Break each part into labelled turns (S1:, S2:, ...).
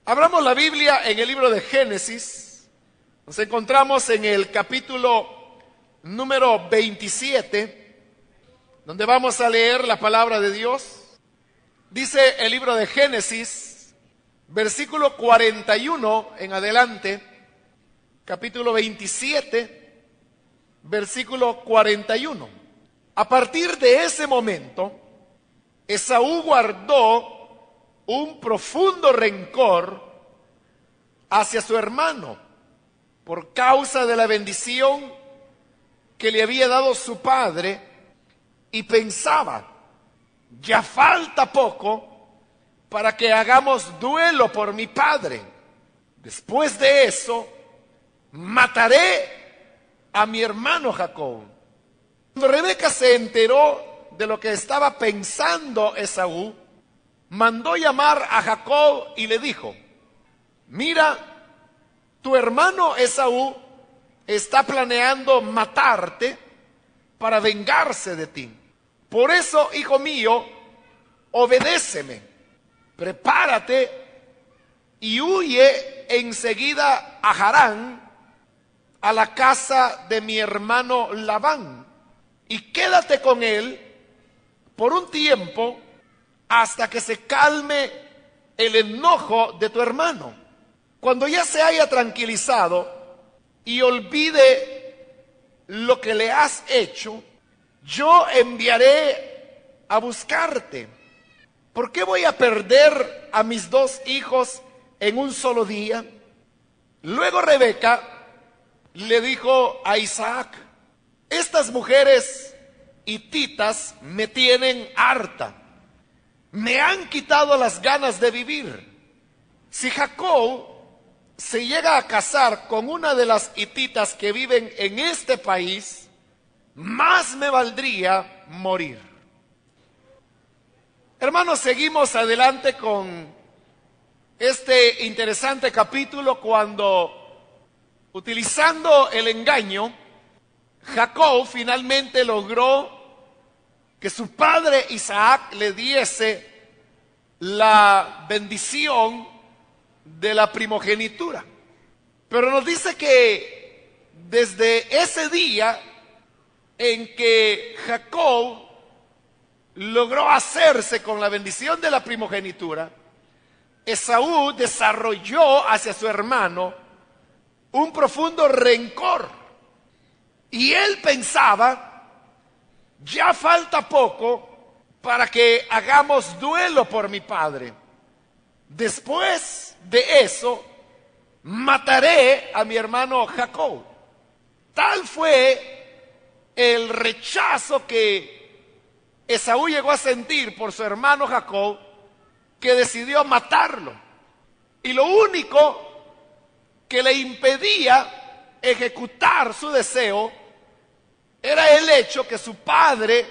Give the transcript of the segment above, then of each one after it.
S1: Abramos la Biblia en el libro de Génesis. Nos encontramos en el capítulo número 27, donde vamos a leer la palabra de Dios. Dice el libro de Génesis, versículo 41 en adelante, capítulo 27, versículo 41. A partir de ese momento, Esaú guardó un profundo rencor hacia su hermano por causa de la bendición que le había dado su padre, y pensaba: ya falta poco para que hagamos duelo por mi padre. Después de eso, mataré a mi hermano Jacob. Cuando Rebeca se enteró de lo que estaba pensando Esaú, mandó llamar a Jacob y le dijo: mira, tu hermano Esaú está planeando matarte para vengarse de ti. Por eso, hijo mío, obedéceme, prepárate y huye enseguida a Harán, a la casa de mi hermano Labán, y quédate con él por un tiempo hasta que se calme el enojo de tu hermano. Cuando ya se haya tranquilizado y olvide lo que le has hecho, yo enviaré a buscarte. ¿Por qué voy a perder a mis dos hijos en un solo día? Luego Rebeca le dijo a Isaac: estas mujeres hititas me tienen harta, me han quitado las ganas de vivir. Si Jacob se llega a casar con una de las hititas que viven en este país, más me valdría morir. Hermanos, seguimos adelante con este interesante capítulo cuando, utilizando el engaño, Jacob finalmente logró que su padre Isaac le diese la bendición de la primogenitura. Pero nos dice que desde ese día en que Jacob logró hacerse con la bendición de la primogenitura, Esaú desarrolló hacia su hermano un profundo rencor. Y él pensaba: ya falta poco para que hagamos duelo por mi padre. Después de eso, mataré a mi hermano Jacob. Tal fue el rechazo que Esaú llegó a sentir por su hermano Jacob, que decidió matarlo. Y lo único que le impedía ejecutar su deseo era el hecho que su padre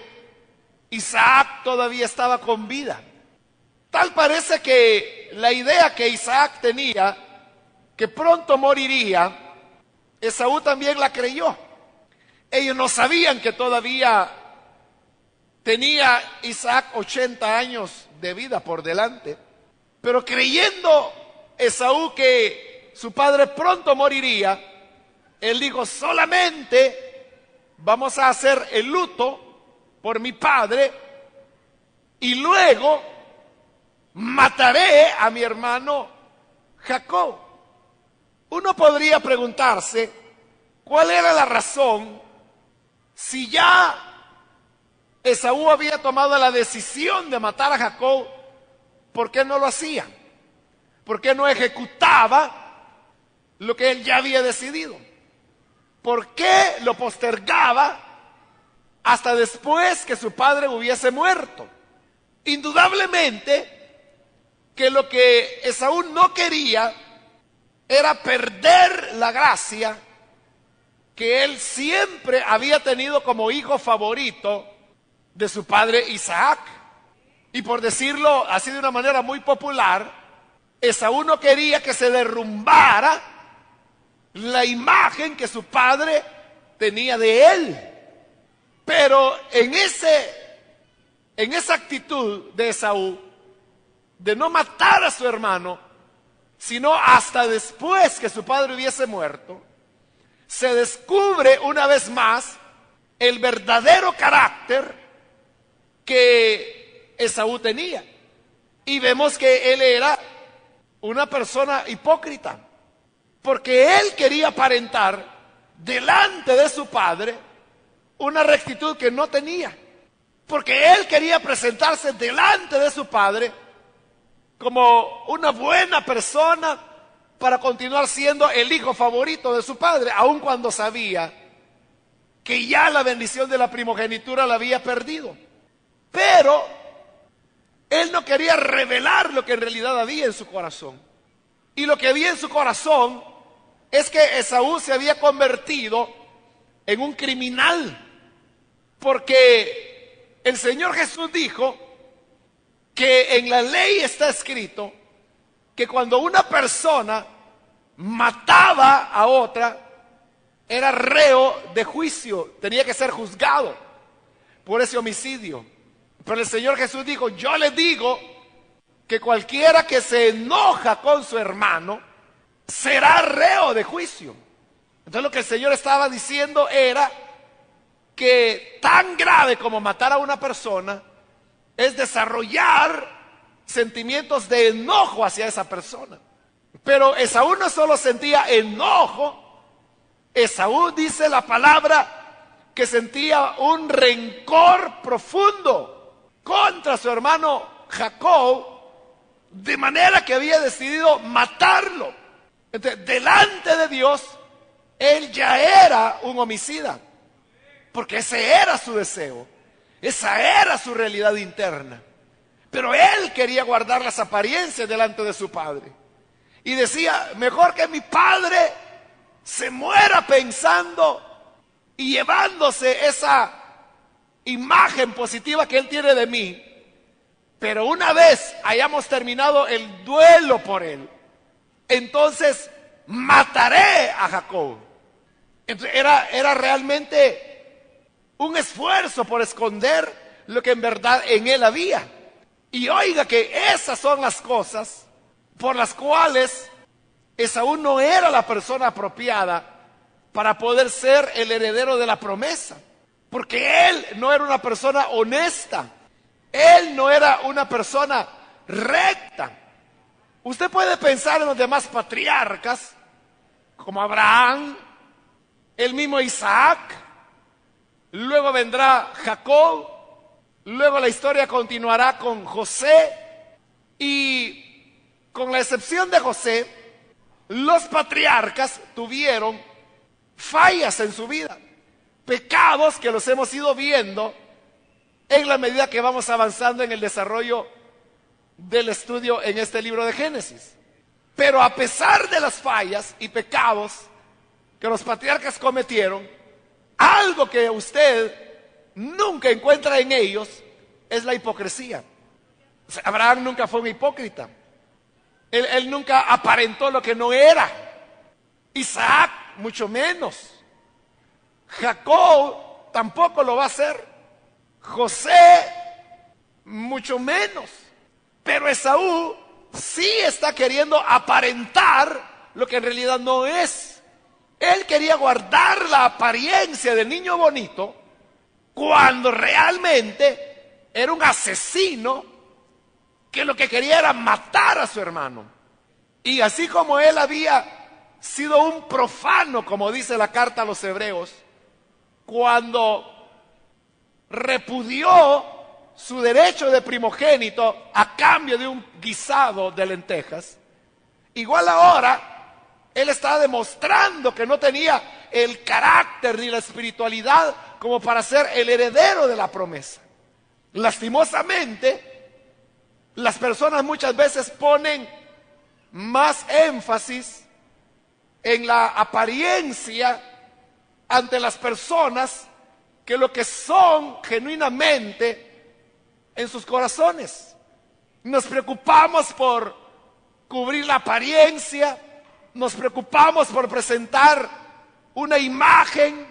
S1: Isaac todavía estaba con vida. Tal parece que la idea que Isaac tenía, que pronto moriría, Esaú también la creyó. Ellos no sabían que todavía tenía Isaac 80 años de vida por delante, pero creyendo Esaú que su padre pronto moriría, él dijo: solamente vamos a hacer el luto por mi padre y luego mataré a mi hermano Jacob. Uno podría preguntarse cuál era la razón, si ya Esaú había tomado la decisión de matar a Jacob, ¿por qué no lo hacía? ¿Por qué no ejecutaba lo que él ya había decidido? ¿Por qué lo postergaba hasta después que su padre hubiese muerto? Indudablemente que lo que Esaú no quería era perder la gracia que él siempre había tenido como hijo favorito de su padre Isaac. Y por decirlo así de una manera muy popular, Esaú no quería que se derrumbara la imagen que su padre tenía de él. Pero en esa actitud de Esaú, de no matar a su hermano, sino hasta después que su padre hubiese muerto, se descubre una vez más el verdadero carácter que Esaú tenía. Y vemos que él era una persona hipócrita, porque él quería aparentar delante de su padre una rectitud que no tenía, porque él quería presentarse delante de su padre como una buena persona para continuar siendo el hijo favorito de su padre, aun cuando sabía que ya la bendición de la primogenitura la había perdido. Pero él no quería revelar lo que en realidad había en su corazón. Y lo que había en su corazón es que Esaú se había convertido en un criminal, porque el Señor Jesús dijo que en la ley está escrito que cuando una persona mataba a otra, era reo de juicio, tenía que ser juzgado por ese homicidio. Pero el Señor Jesús dijo: yo le digo que cualquiera que se enoja con su hermano será reo de juicio. Entonces lo que el Señor estaba diciendo era que tan grave como matar a una persona es desarrollar sentimientos de enojo hacia esa persona. Pero Esaú no solo sentía enojo, Esaú, dice la palabra, que sentía un rencor profundo contra su hermano Jacob, de manera que había decidido matarlo. Entonces, delante de Dios, él ya era un homicida, porque ese era su deseo, esa era su realidad interna. Pero él quería guardar las apariencias delante de su padre. Y decía: mejor que mi padre se muera pensando y llevándose esa imagen positiva que él tiene de mí, pero una vez hayamos terminado el duelo por él, entonces mataré a Jacob. Entonces era realmente un esfuerzo por esconder lo que en verdad en él había. Y oiga que esas son las cosas por las cuales Esaú no era la persona apropiada para poder ser el heredero de la promesa. Porque él no era una persona honesta. Él no era una persona recta. Usted puede pensar en los demás patriarcas, como Abraham, el mismo Isaac, luego vendrá Jacob, luego la historia continuará con José, y con la excepción de José, los patriarcas tuvieron fallas en su vida, pecados que los hemos ido viendo en la medida que vamos avanzando en el desarrollo del estudio en este libro de Génesis. Pero a pesar de las fallas y pecados que los patriarcas cometieron, algo que usted nunca encuentra en ellos es la hipocresía. O sea, Abraham nunca fue un hipócrita. Él nunca aparentó lo que no era. Isaac, mucho menos. Jacob tampoco lo va a hacer. José, mucho menos. Pero Esaú sí está queriendo aparentar lo que en realidad no es. Él quería guardar la apariencia del niño bonito cuando realmente era un asesino que lo que quería era matar a su hermano. Y así como él había sido un profano, como dice la carta a los Hebreos, cuando repudió su derecho de primogénito a cambio de un guisado de lentejas, igual ahora él está demostrando que no tenía el carácter ni la espiritualidad como para ser el heredero de la promesa. Lastimosamente, las personas muchas veces ponen más énfasis en la apariencia ante las personas que lo que son genuinamente en sus corazones. Nos preocupamos por cubrir la apariencia, nos preocupamos por presentar una imagen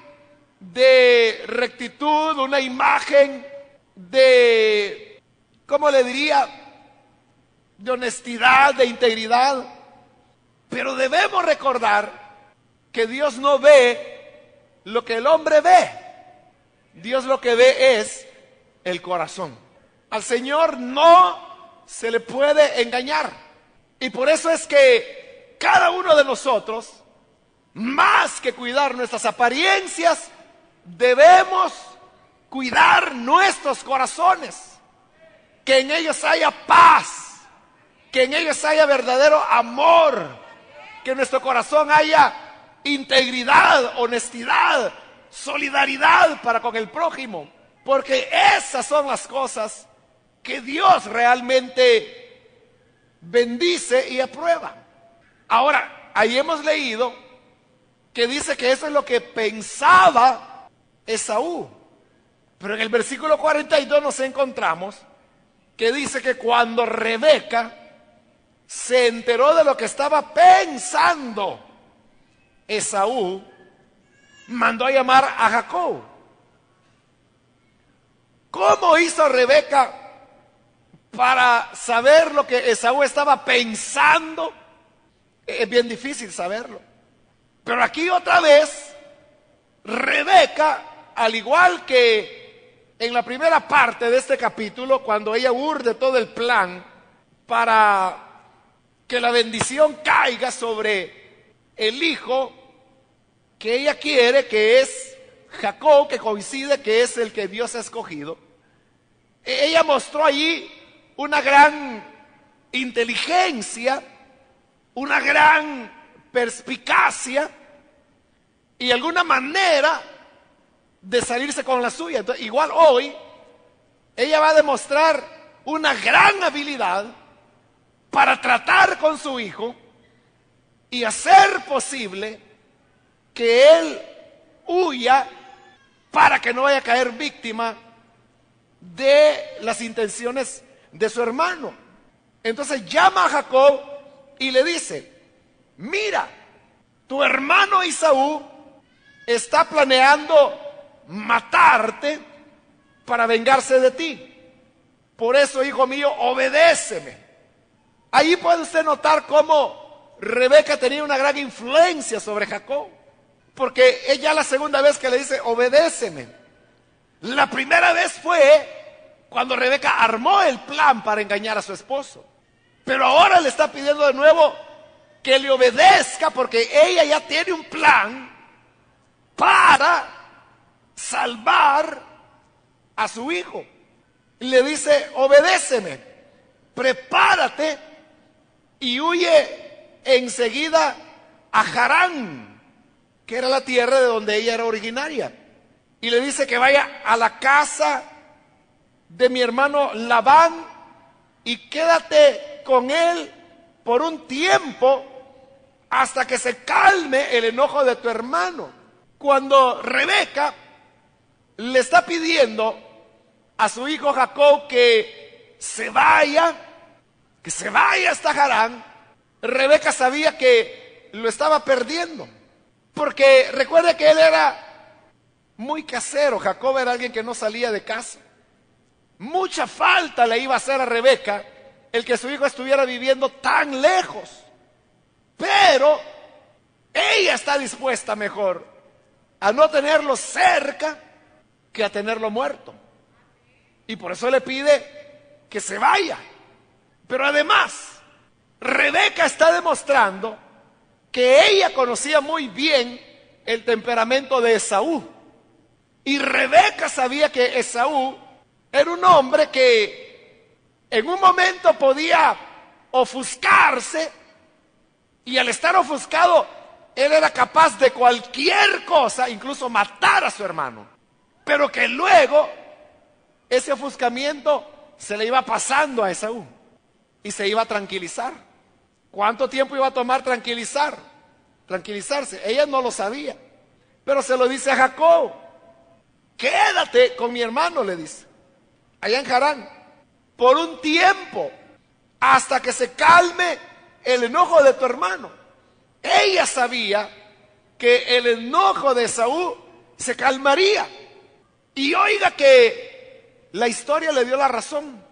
S1: de rectitud, una imagen de, ¿cómo le diría?, de honestidad, de integridad. Pero debemos recordar que Dios no ve lo que el hombre ve. Dios lo que ve es el corazón. Al Señor no se le puede engañar. Y por eso es que cada uno de nosotros, más que cuidar nuestras apariencias, debemos cuidar nuestros corazones. Que en ellos haya paz, que en ellos haya verdadero amor, que en nuestro corazón haya integridad, honestidad, solidaridad para con el prójimo. Porque esas son las cosas que Dios realmente bendice y aprueba. Ahora, ahí hemos leído que dice que eso es lo que pensaba Esaú. Pero en el versículo 42 nos encontramos que dice que cuando Rebeca se enteró de lo que estaba pensando Esaú, mandó a llamar a Jacob. ¿Cómo hizo Rebeca para saber lo que Esaú estaba pensando? Es bien difícil saberlo. Pero aquí otra vez, Rebeca, al igual que en la primera parte de este capítulo, cuando ella urde todo el plan para que la bendición caiga sobre el hijo que ella quiere, que es Jacob, que coincide que es el que Dios ha escogido, ella mostró allí una gran inteligencia, una gran perspicacia y alguna manera de salirse con la suya. Entonces, igual hoy, ella va a demostrar una gran habilidad para tratar con su hijo y hacer posible que él huya para que no vaya a caer víctima de las intenciones de su hermano. Entonces llama a Jacob y le dice: mira, tu hermano Esaú está planeando matarte para vengarse de ti. Por eso, hijo mío, obedéceme. Ahí puede usted notar cómo Rebeca tenía una gran influencia sobre Jacob, porque ella la segunda vez que le dice obedéceme. La primera vez fue cuando Rebeca armó el plan para engañar a su esposo, pero ahora le está pidiendo de nuevo que le obedezca, porque ella ya tiene un plan para salvar a su hijo. Le dice: obedéceme, prepárate y huye enseguida a Harán, que era la tierra de donde ella era originaria. Y le dice que vaya a la casa de mi hermano Labán y quédate con él por un tiempo hasta que se calme el enojo de tu hermano. Cuando Rebeca le está pidiendo a su hijo Jacob que se vaya hasta Harán, Rebeca sabía que lo estaba perdiendo, porque recuerde que él era muy casero. Jacob era alguien que no salía de casa. Mucha falta le iba a hacer a Rebeca el que su hijo estuviera viviendo tan lejos, pero ella está dispuesta mejor a no tenerlo cerca que a tenerlo muerto, y por eso le pide que se vaya. Pero además, Rebeca está demostrando que ella conocía muy bien el temperamento de Esaú, y Rebeca sabía que Esaú era un hombre que en un momento podía ofuscarse, y al estar ofuscado él era capaz de cualquier cosa, incluso matar a su hermano, pero que luego ese ofuscamiento se le iba pasando a Esaú y se iba a tranquilizar. ¿Cuánto tiempo iba a tomar tranquilizarse? Ella no lo sabía, pero se lo dice a Jacob: quédate con mi hermano, le dice, allá en Harán, por un tiempo, hasta que se calme el enojo de tu hermano. Ella sabía que el enojo de Esaú se calmaría. Y oiga que la historia le dio la razón,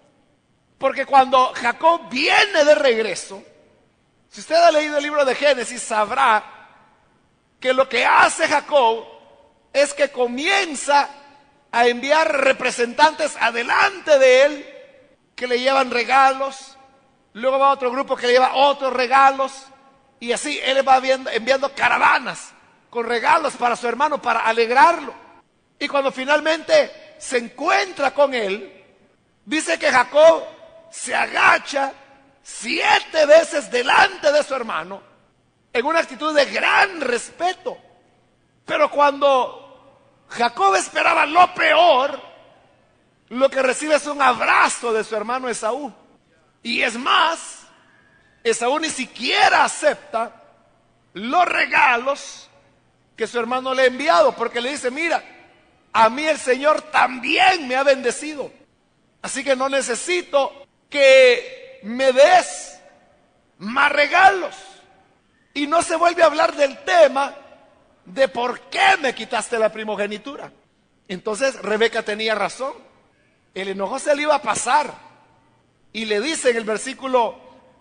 S1: porque cuando Jacob viene de regreso, Si usted ha leído el libro de Génesis, sabrá que lo que hace Jacob es que comienza a enviar representantes adelante de él, que le llevan regalos, luego va otro grupo que le lleva otros regalos, y así él va enviando caravanas con regalos para su hermano, para alegrarlo. Y cuando finalmente se encuentra con él, dice que Jacob se agacha 7 veces delante de su hermano, en una actitud de gran respeto. Pero cuando Jacob esperaba lo peor, lo que recibe es un abrazo de su hermano Esaú. Y es más, Esaú ni siquiera acepta los regalos que su hermano le ha enviado, porque le dice: mira, a mí el Señor también me ha bendecido, así que no necesito que me des más regalos. Y no se vuelve a hablar del tema de por qué me quitaste la primogenitura. Entonces Rebeca tenía razón, el enojo se le iba a pasar. Y le dice en el versículo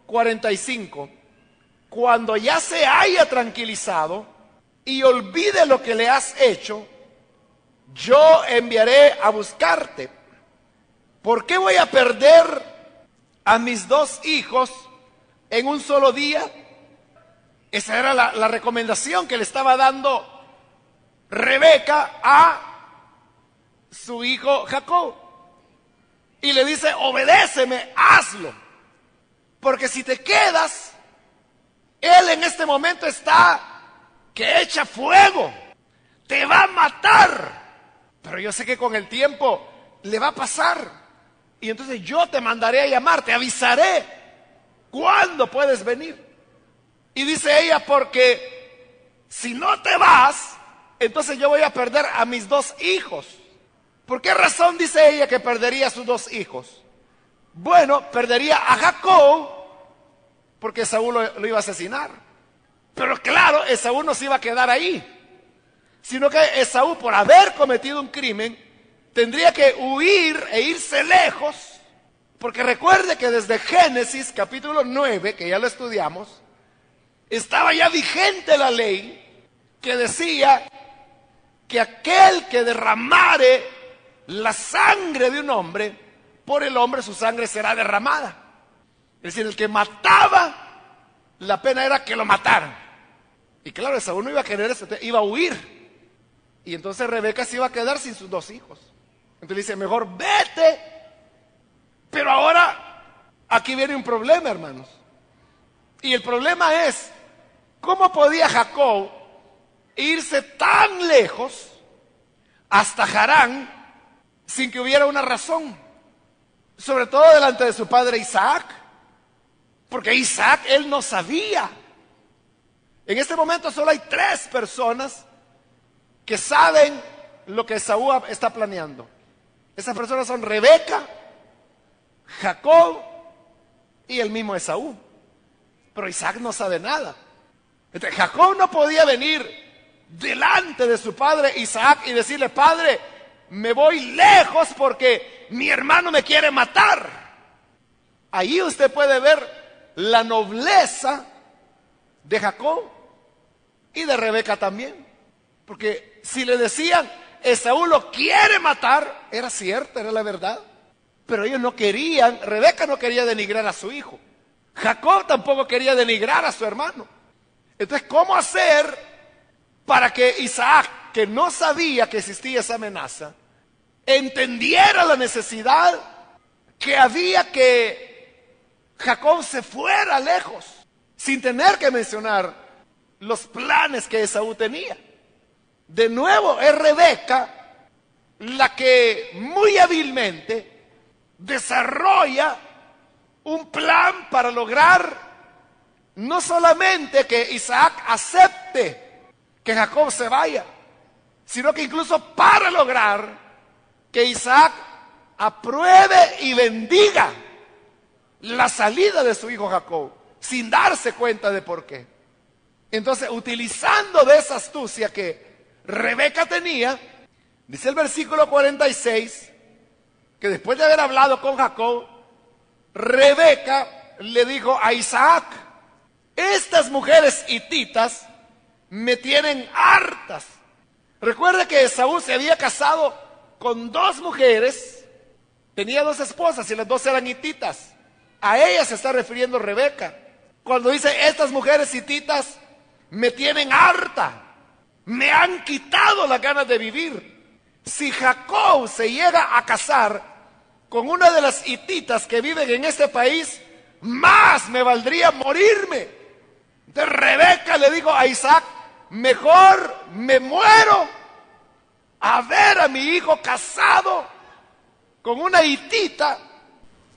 S1: 45, cuando ya se haya tranquilizado y olvide lo que le has hecho, yo enviaré a buscarte. ¿Por qué voy a perder a mis 2 hijos en un solo día? Esa era la recomendación que le estaba dando Rebeca a su hijo Jacob. Y le dice: obedéceme, hazlo. Porque si te quedas, él en este momento está que echa fuego, te va a matar. Pero yo sé que con el tiempo le va a pasar. Y entonces yo te mandaré a llamar, te avisaré cuándo puedes venir. Y dice ella: porque si no te vas, entonces yo voy a perder a mis 2 hijos. ¿Por qué razón dice ella que perdería a sus 2 hijos? Bueno, perdería a Jacob, porque Esaú lo iba a asesinar. Pero claro, Esaú no se iba a quedar ahí, sino que Esaú, por haber cometido un crimen, tendría que huir e irse lejos. Porque recuerde que desde Génesis capítulo 9, que ya lo estudiamos, estaba ya vigente la ley que decía que aquel que derramare la sangre de un hombre, por el hombre su sangre será derramada. Es decir, el que mataba, la pena era que lo mataran. Y claro, Esaú no iba a querer eso, iba a huir. Y entonces Rebeca se iba a quedar sin sus 2 hijos. Entonces dice: mejor vete. Pero ahora, aquí viene un problema, hermanos. Y el problema es: ¿cómo podía Jacob irse tan lejos hasta Harán sin que hubiera una razón? Sobre todo delante de su padre Isaac, porque Isaac, él no sabía. En este momento solo hay 3 personas que saben lo que Esaú está planeando. Esas personas son Rebeca, Jacob y el mismo Esaú. Pero Isaac no sabe nada. Entonces, Jacob no podía venir delante de su padre Isaac y decirle: padre, me voy lejos porque mi hermano me quiere matar. Ahí usted puede ver la nobleza de Jacob y de Rebeca también. Porque si le decían: Esaú lo quiere matar, era cierto, era la verdad. Pero ellos no querían, Rebeca no quería denigrar a su hijo. Jacob tampoco quería denigrar a su hermano. Entonces, ¿cómo hacer para que Isaac, que no sabía que existía esa amenaza, entendiera la necesidad que había que Jacob se fuera lejos, sin tener que mencionar los planes que Esaú tenía? De nuevo es Rebeca la que muy hábilmente desarrolla un plan para lograr no solamente que Isaac acepte que Jacob se vaya, sino que incluso para lograr que Isaac apruebe y bendiga la salida de su hijo Jacob, sin darse cuenta de por qué. Entonces, utilizando de esa astucia que Rebeca tenía, dice el versículo 46, que después de haber hablado con Jacob, Rebeca le dijo a Isaac: estas mujeres hititas me tienen hartas. Recuerda que Esaú se había casado con 2 mujeres, tenía 2 esposas y las 2 eran hititas. A ellas se está refiriendo Rebeca. Cuando dice, estas mujeres hititas me tienen harta, me han quitado las ganas de vivir. Si Jacob se llega a casar con una de las hititas que viven en este país, más me valdría morirme. Entonces Rebeca le dijo a Isaac, mejor me muero a ver a mi hijo casado con una hitita,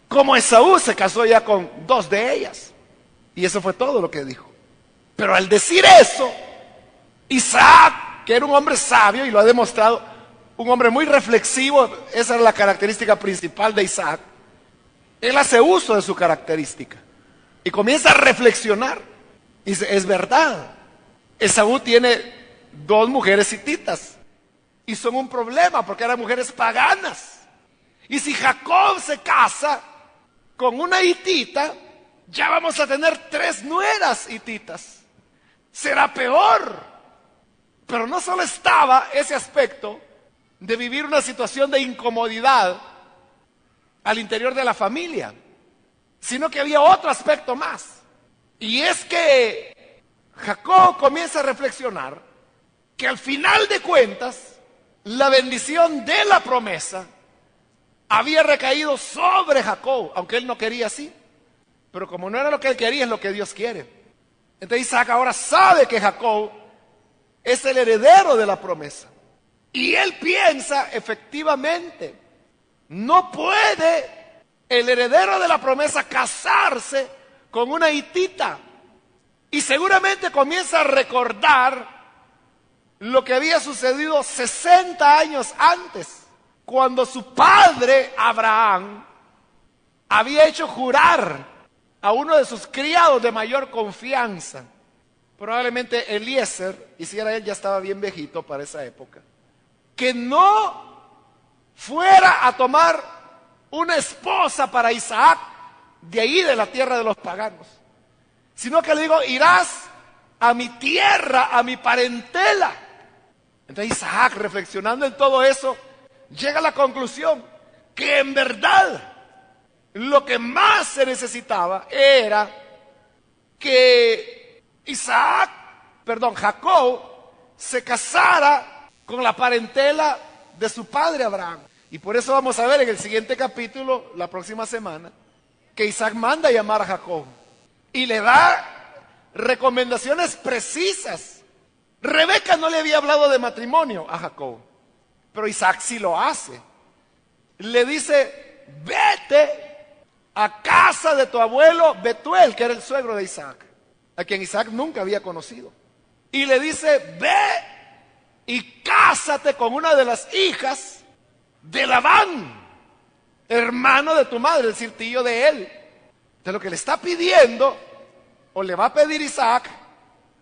S1: como Esaú se casó ya con 2 de ellas. Y eso fue todo lo que dijo. Pero al decir eso, Isaac, que era un hombre sabio y lo ha demostrado, un hombre muy reflexivo, esa era la característica principal de Isaac, él hace uso de su característica y comienza a reflexionar. Y dice, es verdad, Esaú tiene 2 mujeres hititas y son un problema porque eran mujeres paganas. Y si Jacob se casa con una hitita, ya vamos a tener 3 nueras hititas. Será peor. Pero no solo estaba ese aspecto de vivir una situación de incomodidad al interior de la familia, sino que había otro aspecto más. Y es que Jacob comienza a reflexionar que al final de cuentas, la bendición de la promesa había recaído sobre Jacob, aunque él no quería así. Pero como no era lo que él quería, es lo que Dios quiere. Entonces Isaac ahora sabe que Jacob es el heredero de la promesa. Y él piensa, efectivamente, no puede el heredero de la promesa casarse con una hitita. Y seguramente comienza a recordar lo que había sucedido 60 años antes, cuando su padre Abraham había hecho jurar a uno de sus criados de mayor confianza, probablemente Eliezer, y si era él ya estaba bien viejito para esa época, que no fuera a tomar una esposa para Isaac de ahí de la tierra de los paganos, sino que le digo, irás a mi tierra, a mi parentela. Entonces Isaac, reflexionando en todo eso, llega a la conclusión que en verdad lo que más se necesitaba era que Jacob se casara con la parentela de su padre Abraham. Y por eso vamos a ver en el siguiente capítulo, la próxima semana, que Isaac manda a llamar a Jacob y le da recomendaciones precisas. Rebeca no le había hablado de matrimonio a Jacob, pero Isaac sí lo hace. Le dice, vete a casa de tu abuelo Betuel, que era el suegro de Isaac, a quien Isaac nunca había conocido. Y le dice, ve y cásate con una de las hijas de Labán, hermano de tu madre, es decir, tío de él. Entonces lo que le está pidiendo, o le va a pedir Isaac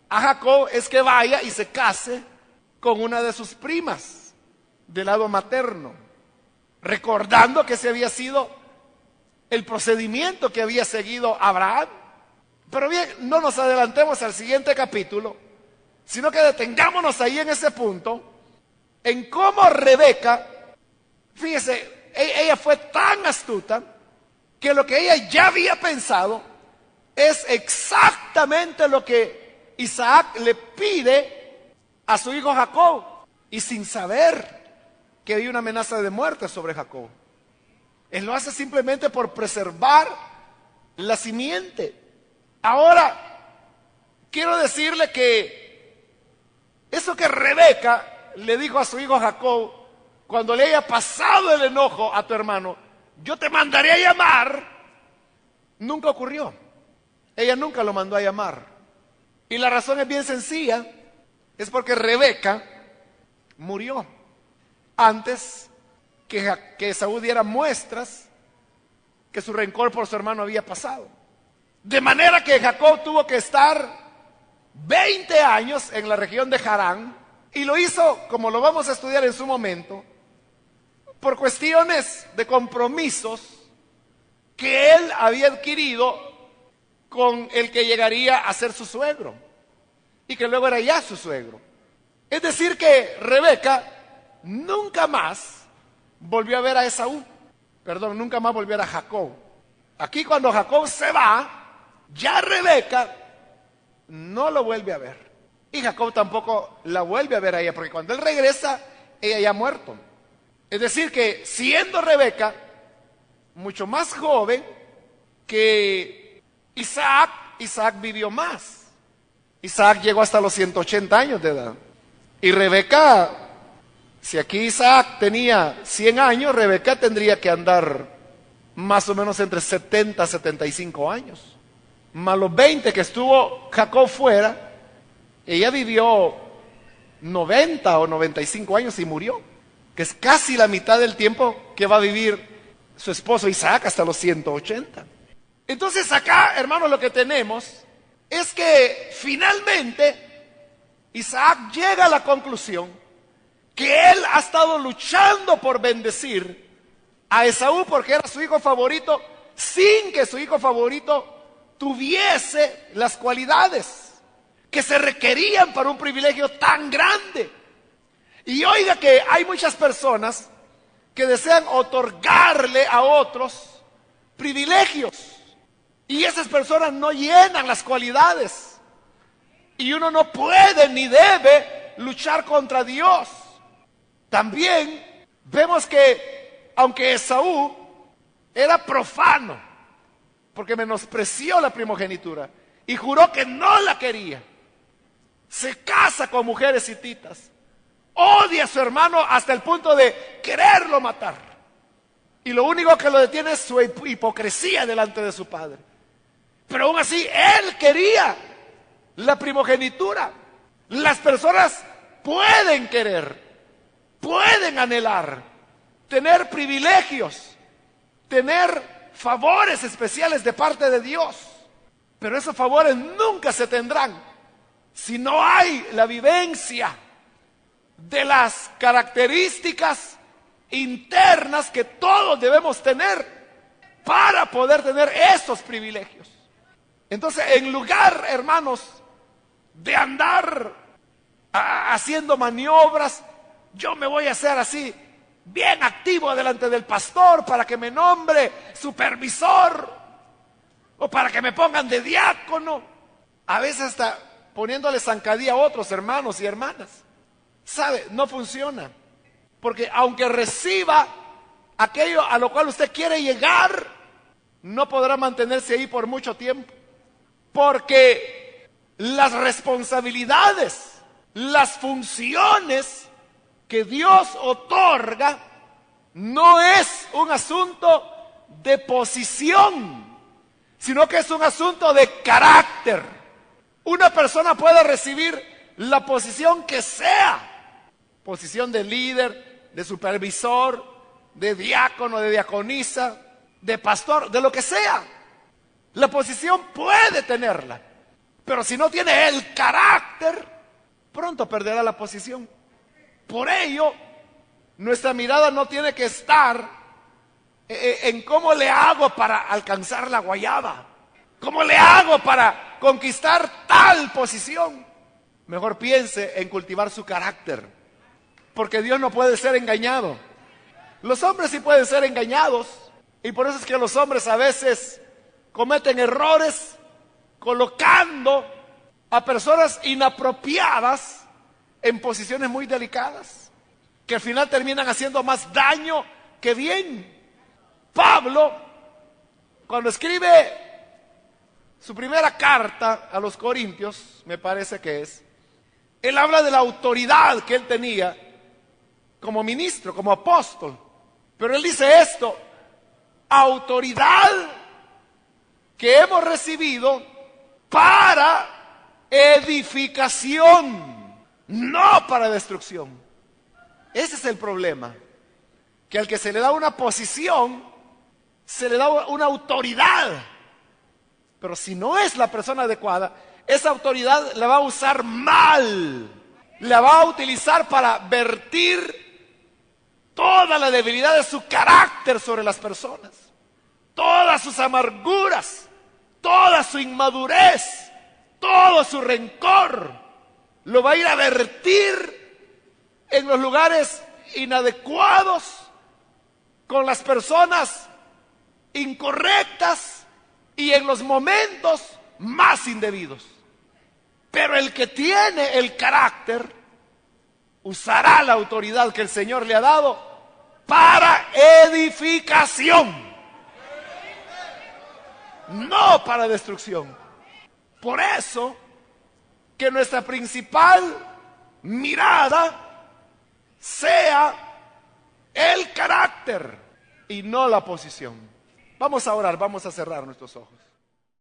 S1: a Jacob, es que vaya y se case con una de sus primas del lado materno, recordando que ese había sido el procedimiento que había seguido Abraham. Pero bien, no nos adelantemos al siguiente capítulo, sino que detengámonos ahí en ese punto, en cómo Rebeca, fíjese, ella fue tan astuta que lo que ella ya había pensado es exactamente lo que Isaac le pide a su hijo Jacob, y sin saber que había una amenaza de muerte sobre Jacob. Él lo hace simplemente por preservar la simiente. Ahora, quiero decirle que eso que Rebeca le dijo a su hijo Jacob, cuando le haya pasado el enojo a tu hermano, yo te mandaré a llamar, nunca ocurrió. Ella nunca lo mandó a llamar. Y la razón es bien sencilla, es porque Rebeca murió antes que Esaú diera muestras que su rencor por su hermano había pasado. De manera que Jacob tuvo que estar 20 años en la región de Harán, y lo hizo, como lo vamos a estudiar en su momento, por cuestiones de compromisos que él había adquirido con el que llegaría a ser su suegro y que luego era ya su suegro. Es decir que Rebeca nunca más volvió a ver a Esaú. Perdón, nunca más volvió a ver a Jacob. Aquí cuando Jacob se va, ya Rebeca no lo vuelve a ver. Y Jacob tampoco la vuelve a ver a ella, porque cuando él regresa, ella ya ha muerto. Es decir que siendo Rebeca mucho más joven que Isaac, Isaac vivió más. Isaac llegó hasta los 180 años de edad. Y Rebeca, si aquí Isaac tenía 100 años, Rebeca tendría que andar más o menos entre 70 y 75 años. Más los 20 que estuvo Jacob fuera, ella vivió 90 o 95 años y murió, que es casi la mitad del tiempo que va a vivir su esposo Isaac, hasta los 180. Entonces acá, hermanos, lo que tenemos es que finalmente Isaac llega a la conclusión que él ha estado luchando por bendecir a Esaú porque era su hijo favorito, sin que su hijo favorito tuviese las cualidades que se requerían para un privilegio tan grande. Y oiga que hay muchas personas que desean otorgarle a otros privilegios, y esas personas no llenan las cualidades, y uno no puede ni debe luchar contra Dios. También vemos que aunque Esaú era profano, porque menospreció la primogenitura y juró que no la quería, se casa con mujeres hititas, odia a su hermano hasta el punto de quererlo matar, y lo único que lo detiene es su hipocresía delante de su padre. Pero aún así él quería la primogenitura. Las personas pueden querer, pueden anhelar tener privilegios, tener favores especiales de parte de Dios, pero esos favores nunca se tendrán si no hay la vivencia de las características internas que todos debemos tener para poder tener esos privilegios. Entonces, en lugar, hermanos, de andar haciendo maniobras, yo me voy a hacer así, bien activo delante del pastor para que me nombre supervisor o para que me pongan de diácono, a veces hasta poniéndole zancadilla a otros hermanos y hermanas. ¿Sabe? No funciona, porque aunque reciba aquello a lo cual usted quiere llegar, no podrá mantenerse ahí por mucho tiempo, porque las responsabilidades, las funciones que Dios otorga no es un asunto de posición, sino que es un asunto de carácter. Una persona puede recibir la posición que sea, posición de líder, de supervisor, de diácono, de diaconisa, de pastor, de lo que sea. La posición puede tenerla, pero si no tiene el carácter, pronto perderá la posición. Por ello, nuestra mirada no tiene que estar en cómo le hago para alcanzar la guayaba, cómo le hago para conquistar tal posición. Mejor piense en cultivar su carácter, porque Dios no puede ser engañado. Los hombres sí pueden ser engañados, y por eso es que los hombres a veces cometen errores colocando a personas inapropiadas en posiciones muy delicadas, que al final terminan haciendo más daño que bien. Pablo, cuando escribe su primera carta a los Corintios, me parece que es, él habla de la autoridad que él tenía como ministro, como apóstol. Pero él dice esto: autoridad que hemos recibido para edificación, no para destrucción. Ese es el problema, que al que se le da una posición, se le da una autoridad, pero si no es la persona adecuada, esa autoridad la va a usar mal, la va a utilizar para vertir toda la debilidad de su carácter sobre las personas, todas sus amarguras, toda su inmadurez, todo su rencor, lo va a ir a vertir en los lugares inadecuados, con las personas incorrectas y en los momentos más indebidos. Pero el que tiene el carácter usará la autoridad que el Señor le ha dado para edificación, no para destrucción. Por eso que nuestra principal mirada sea el carácter y no la posición. Vamos a orar, vamos a cerrar nuestros ojos.